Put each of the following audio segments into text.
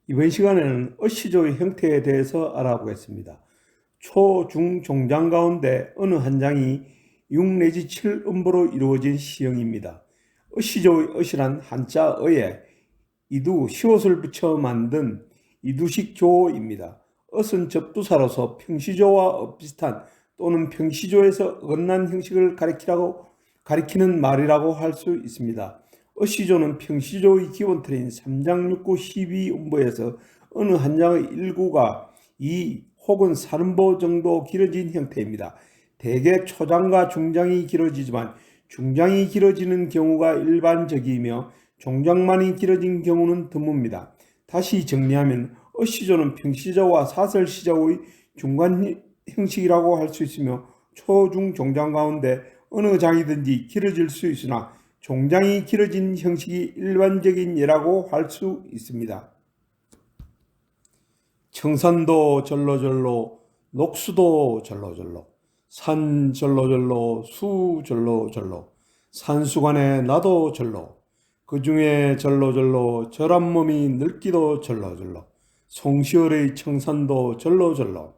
이번 시간에는 어시조의 형태에 대해서 알아보겠습니다. 초, 중, 종장 가운데 어느 한 장이 6 내지 7음보로 이루어진 시형입니다. 어시조의 어시란 한자 어에 이두, 시옷을 붙여 만든 이두식 조입니다. 엇은 접두사로서 평시조와 비슷한 또는 평시조에서 어긋난 형식을 가리키는 말이라고 할 수 있습니다. 어시조는 평시조의 기본틀인 3장 6구 12음보에서 어느 한 장의 일구가 2 혹은 3음보 정도 길어진 형태입니다. 대개 초장과 중장이 길어지지만 중장이 길어지는 경우가 일반적이며 종장만이 길어진 경우는 드뭅니다. 다시 정리하면 어시조는 평시조와 사설시조의 중간 형식이라고 할 수 있으며 초, 중, 종장 가운데 어느 장이든지 길어질 수 있으나 종장이 길어진 형식이 일반적인 예라고 할 수 있습니다. 청산도 절로절로, 녹수도 절로절로, 산 절로절로, 수 절로절로, 산수간에 나도 절로, 그 중에 절로절로, 절한 몸이 늙기도 절로절로, 송시월의 청산도 절로절로,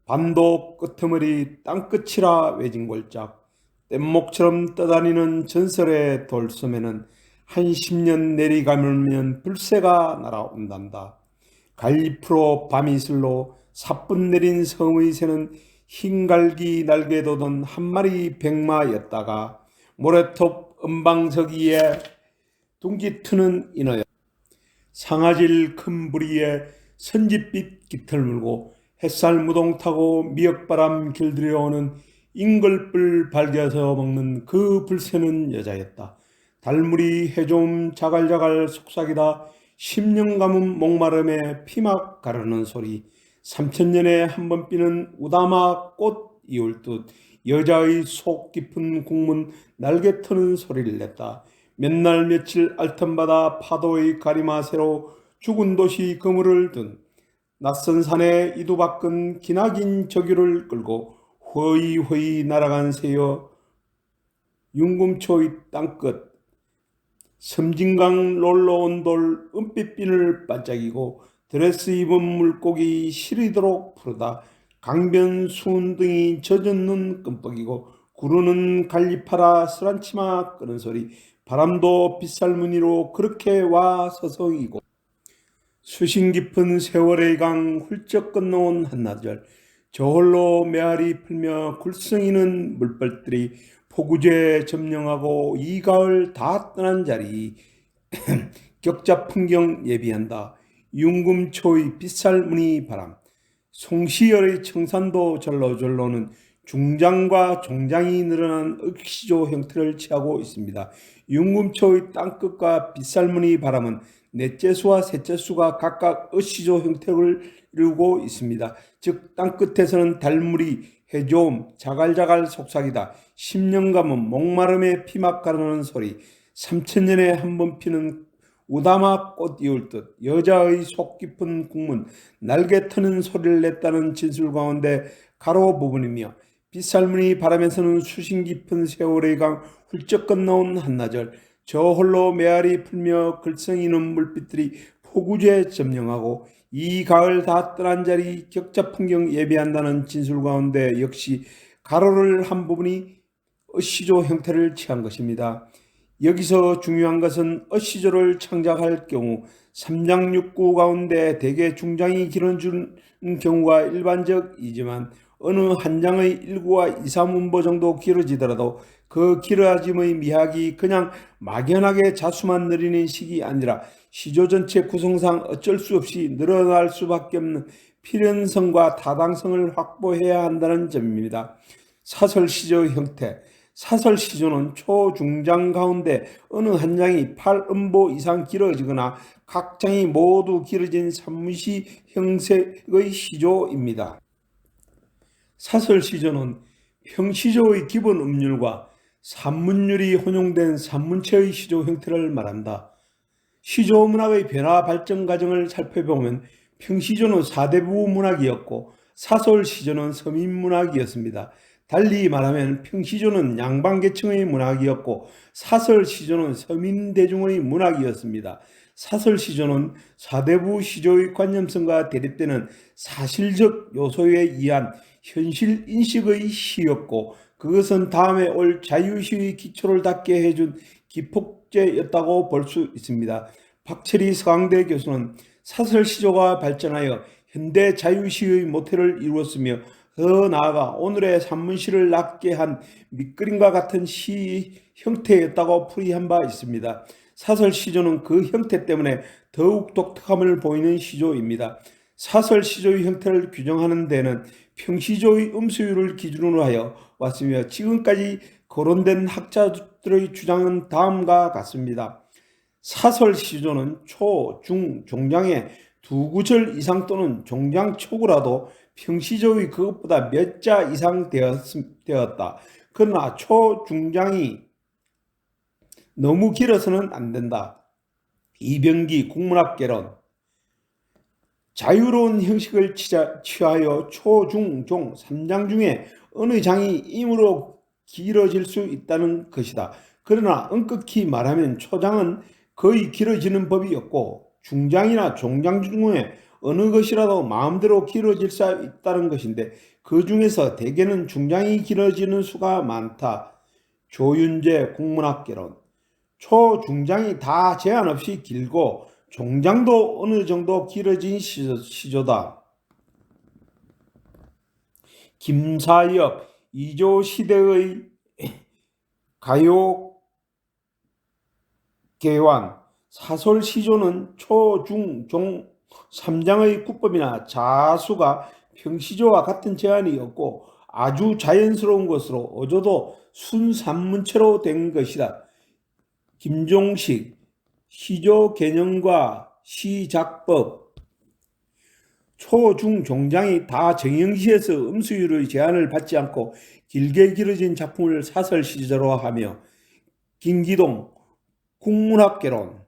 반도 끄트머리 땅끝이라 외진골짝, 뗏목처럼 떠다니는 전설의 돌섬에는 한 10년 내리가면 불새가 날아온단다. 갈잎으로 밤이슬로 사뿐 내린 성의 새는 흰갈기 날개 돋은 한 마리 백마였다가 모래톱 은방석이에 둥지 트는 인어였다. 상아질 큰 부리에 선짓빛 깃털 물고 햇살 무동 타고 미역바람 길들여오는 잉글불 밝아서 먹는 그 불새는 여자였다. 달물이 해좀 자갈자갈 속삭이다 10년 가문 목마름에 피막 가르는 소리 3000년에 한 번 피는 우다마 꽃 이울 듯 여자의 속 깊은 국문 날개 터는 소리를 냈다. 몇 날 며칠 앓던 바다 파도의 가리마새로 죽은 도시 그물을 든 낯선 산에 이두박근 기나긴 저규를 끌고 허이허이 날아간 새여 윤금초의 땅끝 섬진강 롤러온 돌 은빛비늘 반짝이고 드레스 입은 물고기 시리도록 푸르다 강변 수운등이 젖은 눈 끔뻑이고 구르는 갈리파라 스란치마 끄는 소리 바람도 빗살무늬로 그렇게 와 서성이고 수심 깊은 세월의 강 훌쩍 건너온 한나절 저홀로 메아리 풀며 굴성이는 물벌들이 포구제 점령하고 이 가을 다 떠난 자리 격자 풍경 예비한다. 윤금초의 빗살무늬 바람 송시열의 청산도 절로절로는 중장과 종장이 늘어난 억시조 형태를 취하고 있습니다. 윤금초의 땅끝과 빗살무늬 바람은 넷째수와 셋째수가 각각 어시조 형태를 이루고 있습니다. 즉 땅끝에서는 달물이 해좀 자갈자갈 속삭이다 10년 가면 목마름에 피막 가르는 소리 3000년에 한 번 피는 우다마 꽃 이울 듯 여자의 속 깊은 국문 날개 트는 소리를 냈다는 진술 가운데 가로 부분이며 빗살무늬 바람에서는 수심 깊은 세월의 강 훌쩍 건너온 한나절 저 홀로 메아리 풀며 글썽이는 물빛들이 포구제 점령하고 이 가을 다 떠난 자리 격자 풍경 예비한다는 진술 가운데 역시 가로를 한 부분이 어시조 형태를 취한 것입니다. 여기서 중요한 것은 어시조를 창작할 경우 3장 6구 가운데 대개 중장이 길어지는 경우가 일반적이지만 어느 한 장의 1구와 2, 3음보 정도 길어지더라도 그 길어짐의 미학이 그냥 막연하게 자수만 느리는 식이 아니라 시조 전체 구성상 어쩔 수 없이 늘어날 수밖에 없는 필연성과 타당성을 확보해야 한다는 점입니다. 사설시조 형태 사설시조는 초중장 가운데 어느 한 장이 8음보 이상 길어지거나 각 장이 모두 길어진 산문시 형색의 시조입니다. 사설시조는 평시조의 기본 음률과 산문율이 혼용된 산문체의 시조 형태를 말한다. 시조 문학의 변화 발전 과정을 살펴보면 평시조는 사대부 문학이었고 사설시조는 서민 문학이었습니다. 달리 말하면 평시조는 양반계층의 문학이었고 사설시조는 서민대중의 문학이었습니다. 사설시조는 사대부 시조의 관념성과 대립되는 사실적 요소에 의한 현실 인식의 시였고, 그것은 다음에 올 자유시의 기초를 닦게 해준 기폭제였다고 볼 수 있습니다. 박철희 서강대 교수는 사설시조가 발전하여 현대 자유시의 모태를 이루었으며, 더 나아가 오늘의 산문시를 낳게 한 밑그림과 같은 시 형태였다고 풀이한 바 있습니다. 사설시조는 그 형태 때문에 더욱 독특함을 보이는 시조입니다. 사설시조의 형태를 규정하는 데는 평시조의 음수율을 기준으로 하여 왔으며, 지금까지 거론된 학자들의 주장은 다음과 같습니다. 사설시조는 초, 중, 종장의 두 구절 이상 또는 종장 초구라도 평시조의 그것보다 몇 자 이상 되었다. 그러나 초, 중장이 너무 길어서는 안 된다. 이병기 국문학개론. 자유로운 형식을 취하여 초, 중, 종 3장 중에 어느 장이 임으로 길어질 수 있다는 것이다. 그러나 엄격히 말하면 초장은 거의 길어지는 법이 없고, 중장이나 종장 중에 어느 것이라도 마음대로 길어질 수 있다는 것인데, 그 중에서 대개는 중장이 길어지는 수가 많다. 조윤재 국문학개론. 초, 중장이 다 제한 없이 길고 종장도 어느 정도 길어진 시조다. 김사엽, 이조 시대의 가요 개환. 사설 시조는 초, 중, 종 3장의 구법이나 자수가 평시조와 같은 제한이 없고 아주 자연스러운 것으로 어조도 순산문체로 된 것이다. 김종식, 시조 개념과 시작법. 초, 중, 종장이 다 정형시에서 음수율의 제한을 받지 않고 길게 길어진 작품을 사설시조로 하며, 김기동, 국문학개론.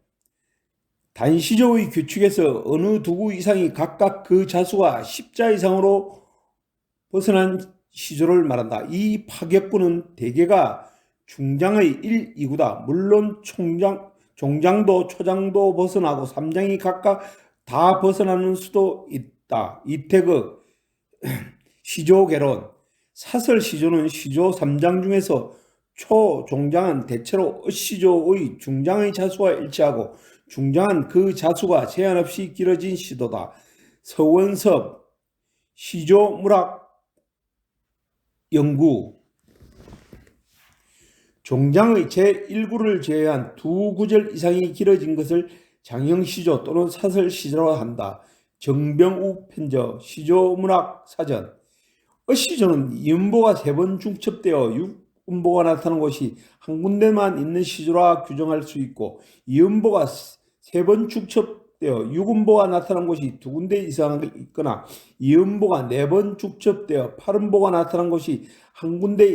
단시조의 규칙에서 어느 두구 이상이 각각 그 자수가 10자 이상으로 벗어난 시조를 말한다. 이 파격부는 대개가 중장의 1, 2구다. 물론 종장도 초장도 벗어나고 3장이 각각 다 벗어나는 수도 있다. 이태극, 시조개론. 사설시조는 시조 3장 중에서 초, 종장은 대체로 시조의 중장의 자수와 일치하고 중장은 그 자수가 제한 없이 길어진 시도다. 서원섭, 시조문학 연구. 종장의 제1구를 제외한 두 구절 이상이 길어진 것을 장형시조 또는 사설시조로 한다. 정병욱 편저, 시조문학 사전. 시조는 이음보가 3번 중첩되어 6음보가 나타나는 곳이 한 군데만 있는 시조라 규정할 수 있고, 이음보가 3번 중첩되어 6음보가 나타나는 곳이 2군데 이상 있거나, 이음보가 4번 중첩되어 8음보가 나타나는 곳이 한 군데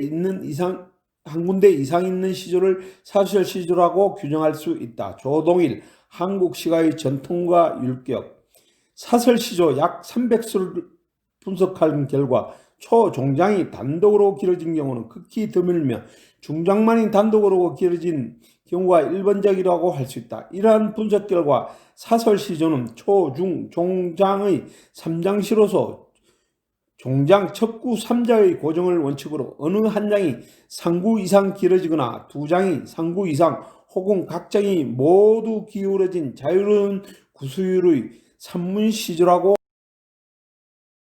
이상 있는 시조를 사설시조라고 규정할 수 있다. 조동일, 한국시가의 전통과 율격. 사설시조 약 300수를 분석한 결과 초, 종장이 단독으로 길어진 경우는 극히 드물며 중장만이 단독으로 길어진 경우가 일반적이라고 할 수 있다. 이러한 분석 결과 사설시조는 초, 중, 종장의 3장시로서 종장 첩구 3자의 고정을 원칙으로 어느 한 장이 상구 이상 길어지거나 두 장이 상구 이상 혹은 각 장이 모두 기울어진 자유로운 구수율의 산문시조라고